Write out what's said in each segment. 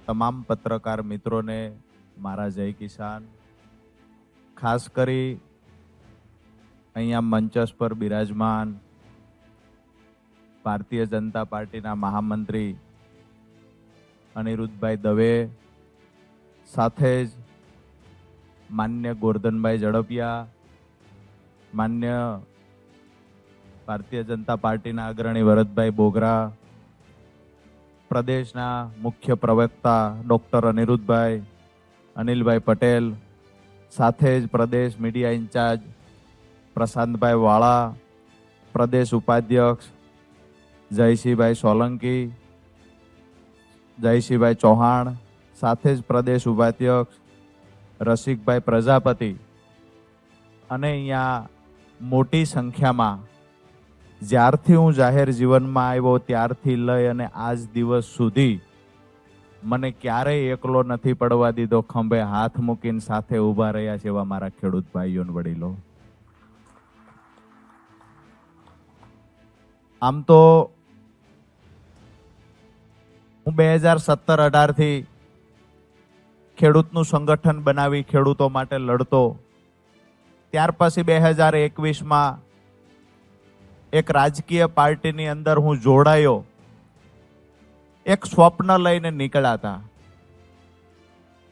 તમામ પત્રકાર મિત્રોને મારા જય કિસાન. ખાસ કરી અહીંયા મંચસ પર બિરાજમાન ભારતીય જનતા પાર્ટીના મહામંત્રી અનિરુદ્ધભાઈ દવે, સાથે જ માન્ય ગોરધનભાઈ ઝડપિયા, માન્ય ભારતીય જનતા પાર્ટીના અગ્રણી વરદભાઈ બોગરા, પ્રદેશના મુખ્ય પ્રવક્તા ડોક્ટર અનિરુદ્ધભાઈ, અનિલભાઈ પટેલ, સાથે જ પ્રદેશ મીડિયા ઇન્ચાર્જ પ્રશાંતભાઈ વાળા, પ્રદેશ ઉપાધ્યક્ષ જયસિંહભાઈ સોલંકી, જયસિંહભાઈ ચૌહાણ, સાથે જ પ્રદેશ ઉપાધ્યક્ષ રસિકભાઈ પ્રજાપતિ અને અહીંયા મોટી સંખ્યામાં જ્યારથી હું જાહેર જીવનમાં આવ્યો ત્યારથી લઈ અને આજ દિવસ સુધી મને ક્યારેય એકલો નથી પડવા દીધો. ખંભે હાથ મૂકીને સાથે ઊભા રહ્યા છે એવા મારા ખેડૂત ભાઈઓ અને વડીલો. આમ તો હું 2017-18 થી ખેડૂતનું સંગઠન બનાવી ખેડૂતો માટે લડતો. ત્યાર પછી 2021માં એક રાજકીય પાર્ટીની અંદર હું જોડાયો. એક સ્વપ્ન લઈને નીકળ્યા હતા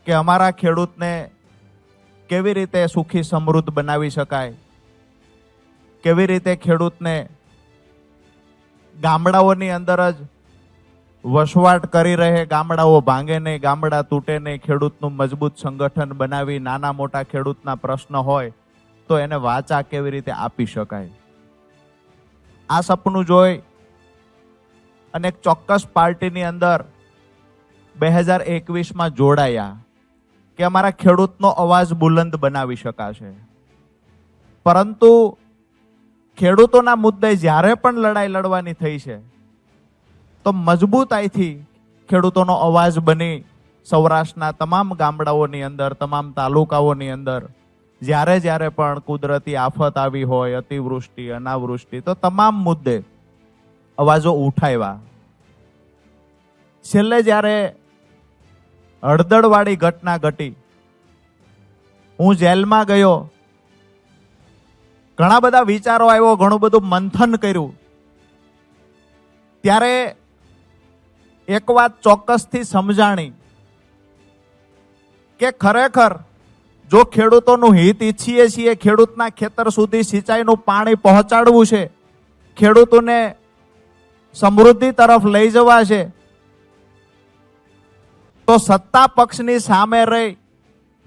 કે અમારા ખેડૂતને કેવી રીતે સુખી સમૃદ્ધ બનાવી શકાય, કેવી રીતે ખેડૂતને ગામડાઓની અંદર જ વસવાટ કરી રહે, ગામડાઓ ભાંગે નહીં, ગામડા તૂટે નહીં, ખેડૂતનું મજબૂત સંગઠન બનાવી નાના મોટા ખેડૂતના પ્રશ્ન હોય તો એને વાચા કેવી રીતે આપી શકાય. આ સપનું જોઈ અને એક ચોક્કસ પાર્ટીની અંદર 2021માં જોડાયા કે અમારા ખેડૂતનો અવાજ બુલંદ બનાવી શકાશે. પરંતુ ખેડૂતોના મુદ્દે જ્યારે પણ લડાઈ લડવાની થઈ છે તો મજબૂતાઈથી ખેડૂતોનો અવાજ બની સૌરાષ્ટ્રના તમામ ગામડાઓની અંદર, તમામ તાલુકાઓની અંદર જ્યારે પણ કુદરતી આફત આવી હોય, અતિવૃષ્ટિ, અનાવૃષ્ટિ, તો તમામ મુદ્દે અવાજો ઉઠાવ્યા. છેલ્લે જ્યારે હળદળવાળી ઘટના ઘટી, હું જેલમાં ગયો, ઘણા બધા વિચારો આવ્યો, ઘણું બધું મંથન કર્યું. ત્યારે એક વાત ચોક્કસથી સમજાણી કે ખરેખર જો ખેડૂતોનું હિત ઈચ્છીએ છીએ, ખેડૂતના ખેતર સુધી સિંચાઈનું પાણી પહોંચાડવું છે, ખેડૂતોને સમૃદ્ધિ તરફ લઈ જવા છે, તો સત્તા પક્ષની સામે રહી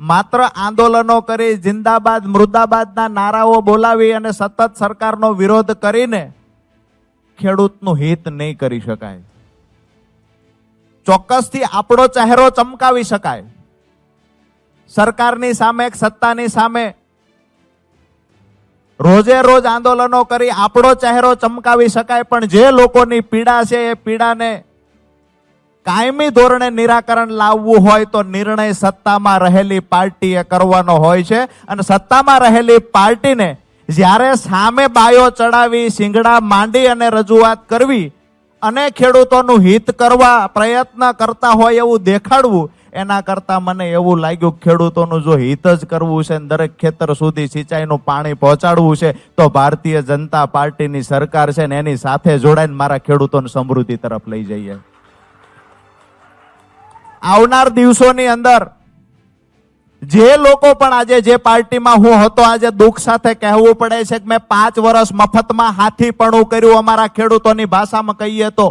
માત્ર આંદોલનો કરી, જિંદાબાદ મુર્દાબાદના નારાઓ બોલાવી અને સતત સરકારનો વિરોધ કરીને ખેડૂતનું હિત નહીં કરી શકાય. ચોક્કસથી આપણો ચહેરો ચમકાવી શકાય. સરકારની સામે, સત્તાની સામે રોજે રોજ આંદોલનો કરી આપણો ચહેરો ચમકાવી શકાય, પણ જે લોકોની પીડા છે એ પીડાને કાયમી ધોરણે નિરાકરણ લાવવું હોય તો નિર્ણય સત્તામાં રહેલી પાર્ટીએ કરવાનો હોય છે. અને સત્તામાં રહેલી પાર્ટીને જ્યારે સામે બાયો ચડાવી, શિંગડા માંડી અને રજૂઆત કરવી અને ખેડૂતોનું હિત કરવા પ્રયત્ન કરતા હોય એવું દેખાડવું, એના કરતા મને એવું લાગ્યું ખેડૂતોનું જો હિત જ કરવું છે, દરેક ખેતર સુધી સિંચાઈનું પાણી પહોંચાડવું છે, તો ભારતીય જનતા પાર્ટીની સરકાર છે ને એની સાથે જોડાઈને મારા ખેડૂતોને સમૃદ્ધિ તરફ લઈ જઈએ. આવનાર દિવસોની અંદર જે લોકો પણ આજે જે પાર્ટીમાં હું હતો, આજે દુઃખ સાથે કહેવું પડે છે કે મેં 5 વર્ષ મફતમાં હાથીપણું કર્યું. અમારા ખેડૂતોની ભાષામાં કહીએ તો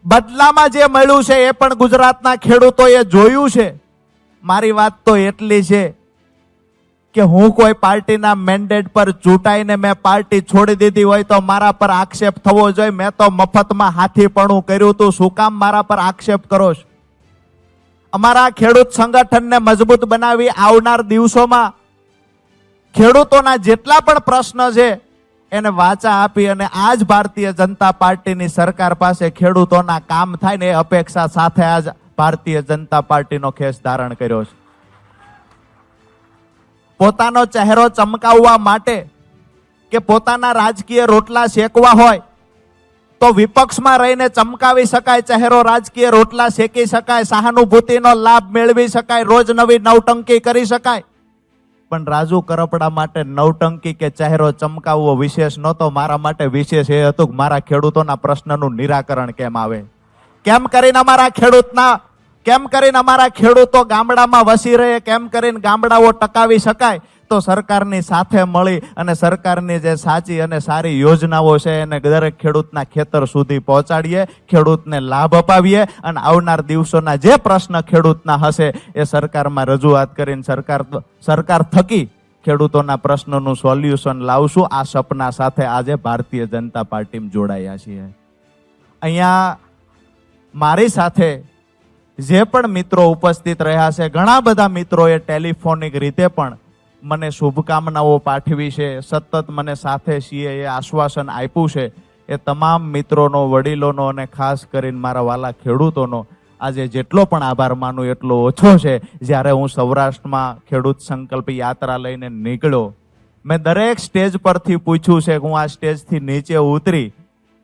બદલામાં જે મળ્યું છે એ પણ ગુજરાતના ખેડૂતોએ જોયું છે. મારી વાત તો એટલી છે કે હું કોઈ પાર્ટીના મેન્ડેટ પર ચૂંટાઈને મેં પાર્ટી છોડી દીધી હોય તો મારા પર આક્ષેપ થવો જોઈએ. મેં તો મફતમાં હાથીપણું કર્યું હતું, શું કામ મારા પર આક્ષેપ કરો છો? અમારા ખેડૂત સંગઠનને મજબૂત બનાવી આવનાર દિવસોમાં ખેડૂતોના જેટલા પણ પ્રશ્ન છે એને વાચા આપી અને આજ ભારતીય જનતા પાર્ટીની સરકાર પાસે ખેડૂતોના કામ થાય ને એ અપેક્ષા સાથે આજ ભારતીય જનતા પાર્ટીનો ખેસ ધારણ કર્યો છે. પોતાનો ચહેરો ચમકાવવા માટે કે પોતાના રાજકીય રોટલા શેકવા હોય તો વિપક્ષમાં રહીને ચમકાવી શકાય ચહેરો, રાજકીય રોટલા શેકી શકાય, સહાનુભૂતિનો લાભ મેળવી શકાય, રોજ નવી નવટંકી કરી શકાય. પણ રાજુ કરપડા માટે નવટંકી કે ચહેરો ચમકાવવો વિશેષ નહોતો. મારા માટે વિશેષ એ હતું કે મારા ખેડૂતોના પ્રશ્નનું નિરાકરણ કેમ આવે, કેમ કરીને અમારા ખેડૂતો ગામડામાં વસી રહે, કેમ કરીને ગામડાઓ ટકાવી શકાય. તો સરકારની સાથે મળી અને સરકારની જે સાચી અને સારી યોજનાઓ છે એને દરેક ખેડૂતના ખેતર સુધી પહોંચાડીએ, ખેડૂતને લાભ અપાવીએ અને આવનાર દિવસોના જે પ્રશ્ન ખેડૂતના હશે એ સરકારમાં રજૂઆત કરીને સરકાર થકી ખેડૂતોના પ્રશ્નોનું સોલ્યુશન લાવશું. આ સપના સાથે આજે ભારતીય જનતા પાર્ટીમાં જોડાયા છીએ. અહીંયા મારી સાથે જે પણ મિત્રો ઉપસ્થિત રહ્યા છે, ઘણા બધા મિત્રોએ ટેલિફોનિક રીતે પણ મને શુભકામનાઓ પાઠવી છે, સતત મને સાથે છીએ એ આશ્વાસન આપ્યું છે. એ તમામ મિત્રોનો, વડીલોનો અને ખાસ કરીને મારા વાલા ખેડૂતોનો આજે જેટલો પણ આભાર માનું એટલો ઓછો છે. જ્યારે હું સૌરાષ્ટ્રમાં ખેડૂત સંકલ્પ યાત્રા લઈને નીકળ્યો, મેં દરેક સ્ટેજ પરથી પૂછ્યું છે કે હું આ સ્ટેજથી નીચે ઉતરી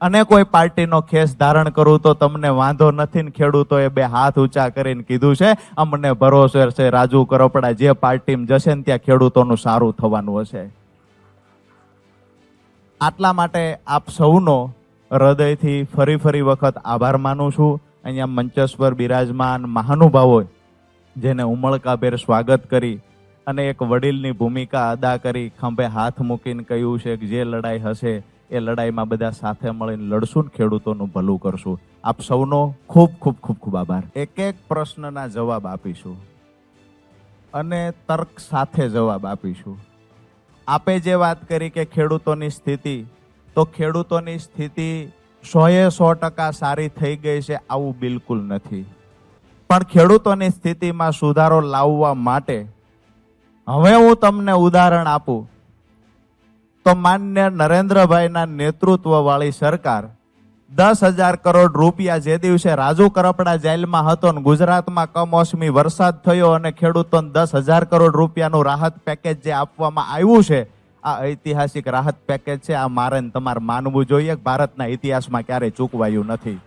અને કોઈ પાર્ટીનો ખેસ ધારણ કરું તો તમને વાંધો નથી ને? ખેડૂતોએ બે હાથ ઊંચા કરીને કીધું છે અમને ભરોસો છે રાજુ કરપડા જે પાર્ટીમાં જશે ને ત્યાં ખેડૂતોનું સારું થવાનું હશે. આટલા માટે આપ સૌનો હૃદયથી ફરી વખત આભાર માનું છું. અહીંયા મંચસ પર બિરાજમાન મહાનુભાવો જેને ઉમળકાભેર સ્વાગત કરી અને એક વડીલની ભૂમિકા અદા કરી, ખંભે હાથ મૂકીને કહ્યું છે કે જે લડાઈ હશે એ લડાઈમાં બધા સાથે મળીને લડશું, ખેડૂતોનું ભલું કરશું. આપ સૌનો ખૂબ આભાર. એક એક પ્રશ્નના જવાબ આપીશું અને તર્ક સાથે જવાબ આપીશું. આપે જે વાત કરી કે ખેડૂતોની સ્થિતિ, તો ખેડૂતોની સ્થિતિ 100% સારી થઈ ગઈ છે આવું બિલકુલ નથી. પણ ખેડૂતોની સ્થિતિમાં સુધારો લાવવા માટે હવે હું તમને ઉદાહરણ આપું તો માન્ય નરેન્દ્રભાઈના નેતૃત્વ વાળી સરકાર 10,000 કરોડ રૂપિયા જે દિવસે રાજુ કરપડા જેલમાં હતો ને ગુજરાતમાં કમોસમી વરસાદ થયો અને ખેડૂતોને 10,000 કરોડ રૂપિયાનું રાહત પેકેજ જે આપવામાં આવ્યું છે, આ ઐતિહાસિક રાહત પેકેજ છે. આ મારે તમારે માનવું જોઈએ કે ભારતના ઇતિહાસમાં ક્યારેય ચૂકવાયું નથી.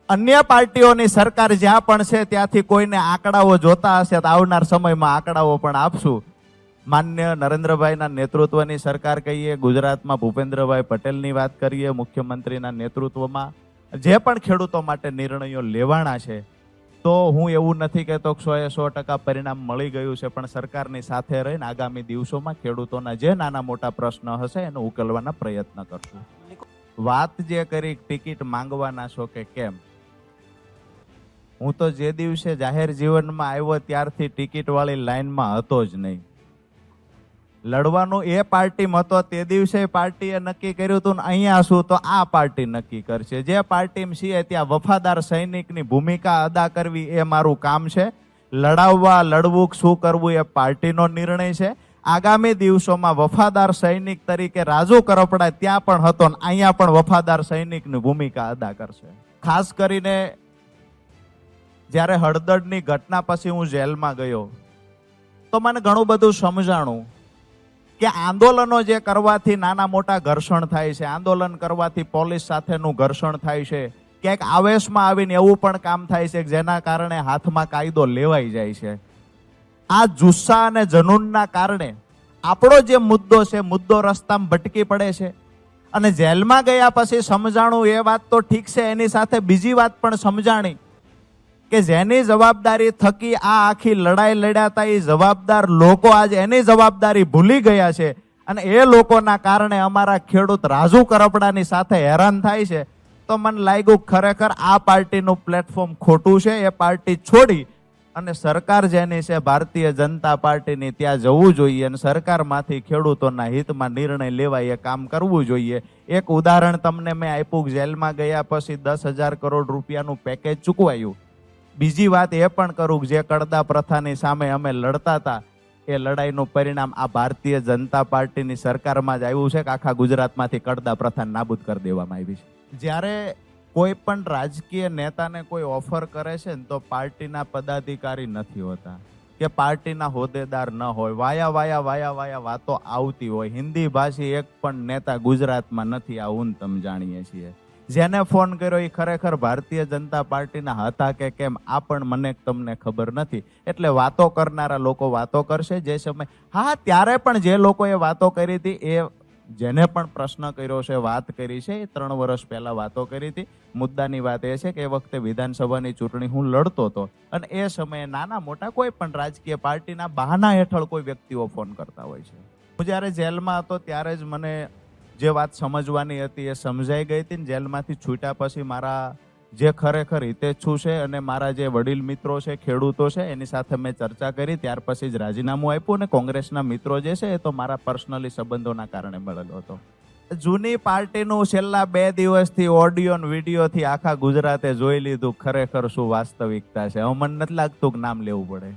અન્ય પાર્ટીઓની સરકાર જ્યાં પણ છે ત્યાંથી કોઈને આંકડાઓ જોતા હશે તો આવનાર સમયમાં આંકડાઓ પણ આપશું. માન્ય નરેન્દ્રભાઈના નેતૃત્વની સરકાર કહીએ, ગુજરાતમાં ભૂપેન્દ્રભાઈ પટેલની વાત કરીએ, મુખ્યમંત્રીના નેતૃત્વમાં જે પણ ખેડૂતો માટે નિર્ણયો લેવાના છે, તો હું એવું નથી કહેતો કે 100% પરિણામ મળી ગયું છે, પણ સરકારની સાથે રહીને આગામી દિવસોમાં ખેડૂતોના જે નાના મોટા પ્રશ્ન હશે એને ઉકેલવાના પ્રયત્ન કરશું. વાત જે કરી ટિકિટ માંગવાના છો કે કેમ, હું તો જે દિવસે જાહેર જીવનમાં આવ્યો ત્યારથી ટિકિટ વાળી લાઈનમાં હતો જ નહીં. લડવાનું એ પાર્ટીમાં હતો તે દિવસે પાર્ટીએ નક્કી કર્યું હતું ને અહીંયા શું તો આ પાર્ટી નક્કી કરશે. જે પાર્ટીમાં છીએ ત્યાં વફાદાર સૈનિકની ભૂમિકા અદા કરવી એ મારું કામ છે. લડવું શું કરવું એ પાર્ટીનો નિર્ણય છે. આગામી દિવસોમાં વફાદાર સૈનિક તરીકે રાજુ કરપડા ત્યાં પણ હતો ને અહીંયા પણ વફાદાર સૈનિકની ભૂમિકા અદા કરશે. ખાસ કરીને જ્યારે હળદરની ઘટના પછી હું જેલમાં ગયો તો મને ઘણું બધું સમજાણું કે આંદોલનો જે કરવાથી નાના મોટા ઘર્ષણ થાય છે, આંદોલન કરવાથી પોલીસ સાથેનું ઘર્ષણ થાય છે, ક્યાંક આવેશમાં આવીને એવું પણ કામ થાય છે જેના કારણે હાથમાં કાયદો લેવાઈ જાય છે. આ જુસ્સા અને જનૂનના કારણે આપણો જે મુદ્દો છે, મુદ્દો રસ્તામાં ભટકી પડે છે. અને જેલમાં ગયા પછી સમજાણું એ વાત તો ઠીક છે, એની સાથે બીજી વાત પણ સમજાણી કે જેની જવાબદારી થકી આ આખી લડાઈ લડ્યા હતા એ જવાબદાર લોકો આજે એની જવાબદારી ભૂલી ગયા છે અને એ લોકોના કારણે અમારા ખેડૂત રાજુ કરપડાની સાથે હેરાન થાય છે. તો મને લાગ્યું ખરેખર આ પાર્ટીનું પ્લેટફોર્મ ખોટું છે. એ પાર્ટી છોડી અને સરકાર જેની છે ભારતીય જનતા પાર્ટીની ત્યાં જવું જોઈએ અને સરકારમાંથી ખેડૂતોના હિતમાં નિર્ણય લેવાય એ કામ કરવું જોઈએ. એક ઉદાહરણ તમને મેં આપ્યું, જેલમાં ગયા પછી 10,000 કરોડ રૂપિયાનું પેકેજ ચૂકવાયું. બીજી વાત એ પણ કરું કે જે કડદા પ્રથાની સામે અમે લડતા હતા એ લડાઈનું પરિણામ આ ભારતીય જનતા પાર્ટીની સરકારમાં જ આવ્યું છે કે આખા ગુજરાતમાંથી કડદા પ્રથા નાબૂદ કરી દેવામાં આવી છે. જ્યારે કોઈ પણ રાજકીય નેતાને કોઈ ઓફર કરે છે ને તો પાર્ટીના પદાધિકારી નથી હોતા, કે પાર્ટીના હોદ્દેદાર ન હોય, વાયા વાતો આવતી હોય. હિન્દી ભાષી એક પણ નેતા ગુજરાતમાં નથી, આ હું તમે જાણીએ છીએ. જેને ફોન કર્યો એ ખરેખર ભારતીય જનતા પાર્ટીના હતા કે કેમ આ પણ મને તમને ખબર નથી. એટલે વાતો કરનારા લોકો વાતો કરશે જે સમય. હા, ત્યારે પણ જે લોકોએ વાતો કરી હતી એ જેને પણ પ્રશ્ન કર્યો છે, વાત કરી છે, એ 3 વર્ષ પહેલા વાતો કરી હતી. મુદ્દાની વાત એ છે કે એ વખતે વિધાનસભાની ચૂંટણી હું લડતો હતો અને એ સમયે નાના મોટા કોઈ પણ રાજકીય પાર્ટીના બહાના હેઠળ કોઈ વ્યક્તિઓ ફોન કરતા હોય છે. હું જ્યારે જેલમાં હતો ત્યારે જ મને જે વાત સમજવાની હતી એ સમજાઈ ગઈ હતી ને જેલમાંથી છૂટ્યા પછી મારા જે ખરેખર હિતેચ્છુ છે અને મારા જે વડીલ મિત્રો છે, ખેડૂતો છે, એની સાથે મેં ચર્ચા કરી. ત્યાર પછી જ રાજીનામું આપ્યું અને કોંગ્રેસના મિત્રો જે છે એ તો મારા પર્સનલી સંબંધોના કારણે મળેલો હતો. જૂની પાર્ટીનું છેલ્લા 2 દિવસથી ઓડિયો ને વિડીયોથી આખા ગુજરાતે જોઈ લીધું ખરેખર શું વાસ્તવિકતા છે. હવે મને નથી લાગતું કે નામ લેવું પડે.